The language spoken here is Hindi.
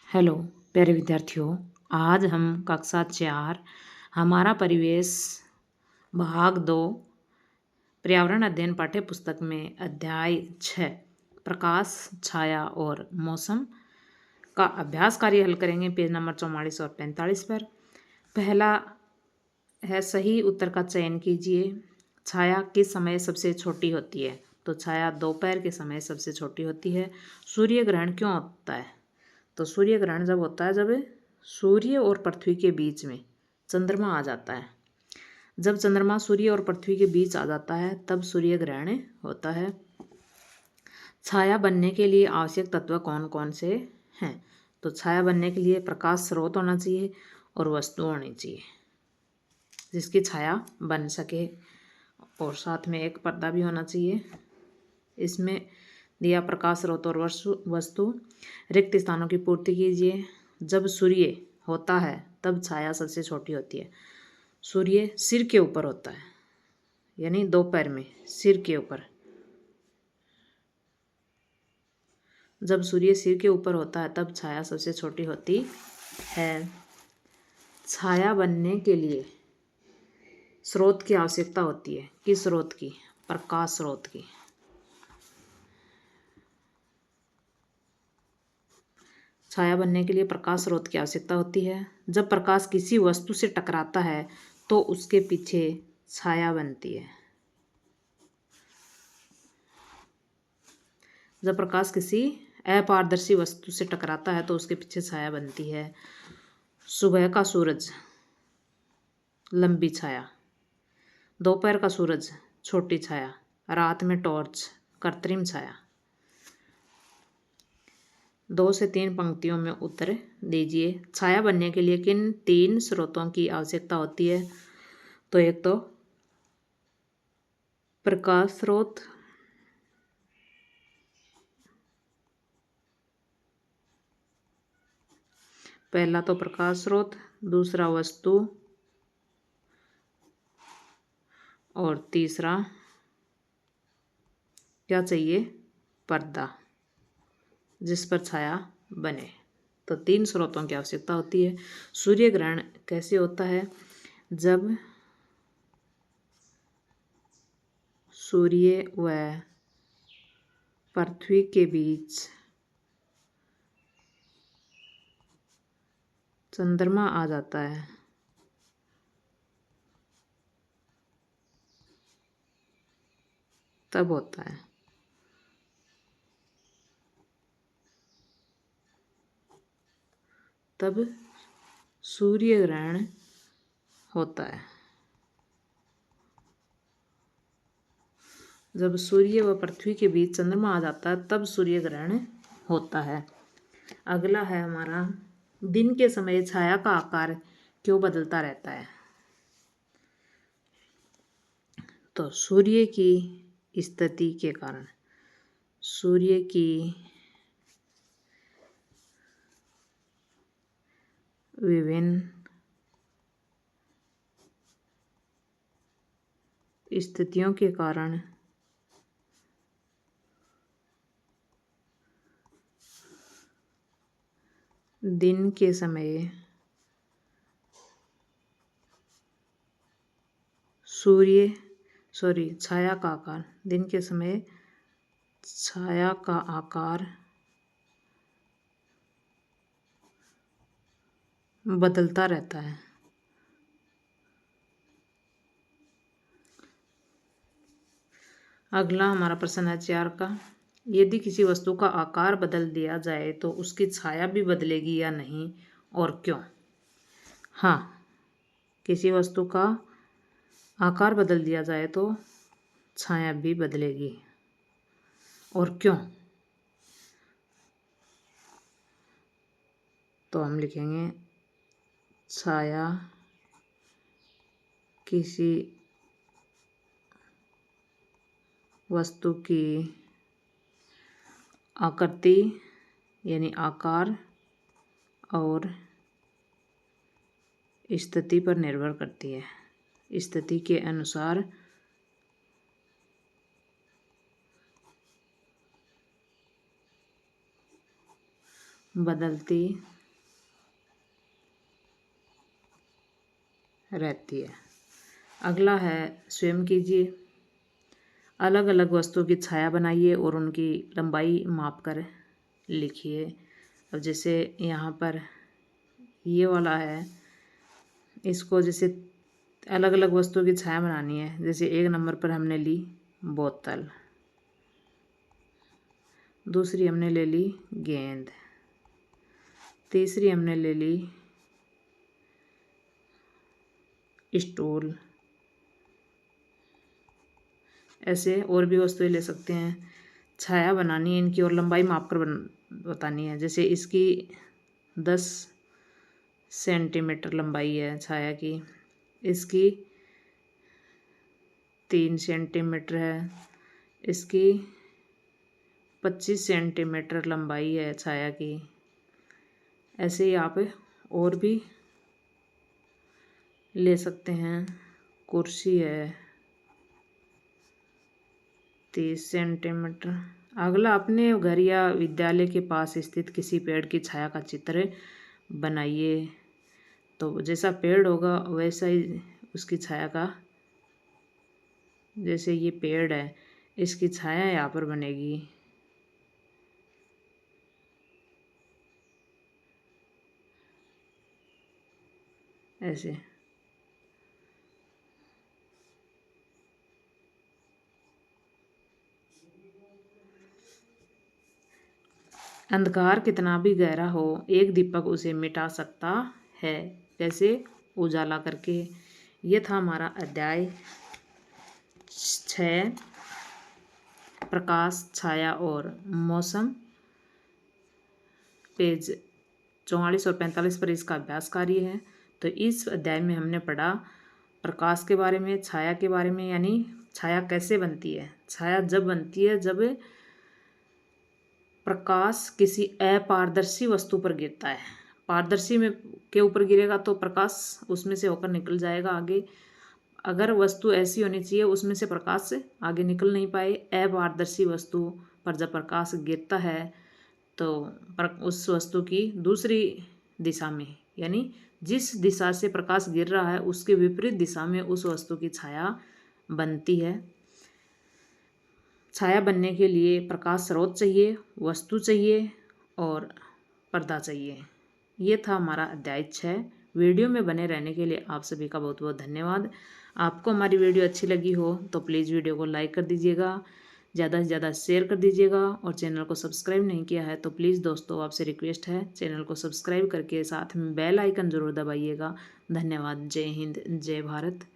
हेलो प्यारे विद्यार्थियों। आज हम कक्षा 4 हमारा परिवेश भाग 2 पर्यावरण अध्ययन पाठ्य पुस्तक में अध्याय 6 प्रकाश, छाया और मौसम का अभ्यास कार्य हल करेंगे। पेज नंबर 44 और 45 पर। पहला है सही उत्तर का चयन कीजिए। छाया किस समय सबसे छोटी होती है? तो छाया दोपहर के समय सबसे छोटी होती है। सूर्य ग्रहण क्यों होता है? तो सूर्य ग्रहण जब होता है जब सूर्य और पृथ्वी के बीच में चंद्रमा आ जाता है। जब चंद्रमा सूर्य और पृथ्वी के बीच आ जाता है तब सूर्य ग्रहण होता है। छाया बनने के लिए आवश्यक तत्व कौन कौन से हैं? तो छाया बनने के लिए प्रकाश स्रोत होना चाहिए और वस्तु होनी चाहिए जिसकी छाया बन सके, और साथ में एक पर्दा भी होना चाहिए। इसमें दिया प्रकाश स्रोत और वस्तु। रिक्त स्थानों की पूर्ति कीजिए। जब सूर्य होता है तब छाया सबसे छोटी होती है। सूर्य सिर के ऊपर होता है, यानी दोपहर में सिर के ऊपर। जब सूर्य सिर के ऊपर होता है तब छाया सबसे छोटी होती है। छाया बनने के लिए स्रोत की आवश्यकता होती है। किस स्रोत की? प्रकाश स्रोत की। छाया बनने के लिए प्रकाश स्रोत की आवश्यकता होती है। जब प्रकाश किसी वस्तु से टकराता है तो उसके पीछे छाया बनती है। जब प्रकाश किसी अपारदर्शी वस्तु से टकराता है तो उसके पीछे छाया बनती है। सुबह का सूरज लंबी छाया, दोपहर का सूरज छोटी छाया, रात में टॉर्च कृत्रिम छाया। 2 से 3 पंक्तियों में उत्तर दीजिए। छाया बनने के लिए किन 3 स्रोतों की आवश्यकता होती है? तो एक तो प्रकाश स्रोत, पहला तो प्रकाश स्रोत, दूसरा वस्तु और तीसरा क्या चाहिए? पर्दा जिस पर छाया बने। तो 3 स्रोतों की आवश्यकता होती है। सूर्य ग्रहण कैसे होता है? जब सूर्य व पृथ्वी के बीच चंद्रमा आ जाता है तब होता है। तब सूर्य ग्रहण होता है। जब सूर्य व पृथ्वी के बीच चंद्रमा आ जाता है तब सूर्य ग्रहण होता है। अगला है हमारा, दिन के समय छाया का आकार क्यों बदलता रहता है? तो सूर्य की स्थिति के कारण। सूर्य की विभिन्न स्थितियों के कारण दिन के समय छाया का आकार, दिन के समय छाया का आकार बदलता रहता है। अगला हमारा प्रश्न है 4 का, यदि किसी वस्तु का आकार बदल दिया जाए तो उसकी छाया भी बदलेगी या नहीं और क्यों? हाँ, किसी वस्तु का आकार बदल दिया जाए तो छाया भी बदलेगी, और क्यों? तो हम लिखेंगे छाया किसी वस्तु की आकृति यानी आकार और स्थिति पर निर्भर करती है। स्थिति के अनुसार बदलती रहती है। अगला है स्वयं कीजिए। अलग अलग वस्तुओं की छाया बनाइए और उनकी लंबाई माप कर लिखिए। अब जैसे यहाँ पर ये वाला है, इसको जैसे अलग अलग वस्तुओं की छाया बनानी है। जैसे 1 नंबर पर हमने ली बोतल, दूसरी हमने ले ली गेंद, तीसरी हमने ले ली स्टूल। ऐसे और भी वस्तुएं ले सकते हैं। छाया बनानी है इनकी और लंबाई माप कर बतानी है। जैसे इसकी 10 सेंटीमीटर लंबाई है छाया की, इसकी 3 सेंटीमीटर है, इसकी 25 सेंटीमीटर लंबाई है छाया की। ऐसे ही आप और भी ले सकते हैं। कुर्सी है 30 सेंटीमीटर। अगला, अपने घर या विद्यालय के पास स्थित किसी पेड़ की छाया का चित्र बनाइए। तो जैसा पेड़ होगा वैसा ही उसकी छाया का, जैसे ये पेड़ है इसकी छाया यहाँ पर बनेगी। ऐसे अंधकार कितना भी गहरा हो, एक दीपक उसे मिटा सकता है। कैसे? उजाला करके। ये था हमारा अध्याय 6, प्रकाश, छाया और मौसम। पेज 44 और 45 पर इसका अभ्यास कार्य है। तो इस अध्याय में हमने पढ़ा प्रकाश के बारे में, छाया के बारे में, यानी छाया कैसे बनती है। छाया जब बनती है जब प्रकाश किसी अपारदर्शी वस्तु पर गिरता है। पारदर्शी में के ऊपर गिरेगा तो प्रकाश उसमें से होकर निकल जाएगा आगे। अगर वस्तु ऐसी होनी चाहिए उसमें से प्रकाश आगे निकल नहीं पाए। अपारदर्शी वस्तु पर जब प्रकाश गिरता है तो उस वस्तु की दूसरी दिशा में, यानी जिस दिशा से प्रकाश गिर रहा है उसके विपरीत दिशा में उस वस्तु की छाया बनती है। छाया बनने के लिए प्रकाश स्रोत चाहिए, वस्तु चाहिए और पर्दा चाहिए। ये था हमारा अध्याय 6। वीडियो में बने रहने के लिए आप सभी का बहुत बहुत धन्यवाद। आपको हमारी वीडियो अच्छी लगी हो तो प्लीज़ वीडियो को लाइक कर दीजिएगा, ज़्यादा से ज़्यादा शेयर कर दीजिएगा और चैनल को सब्सक्राइब नहीं किया है तो प्लीज़ दोस्तों आपसे रिक्वेस्ट है चैनल को सब्सक्राइब करके साथ में बेल आइकन ज़रूर दबाइएगा। धन्यवाद। जय हिंद, जय भारत।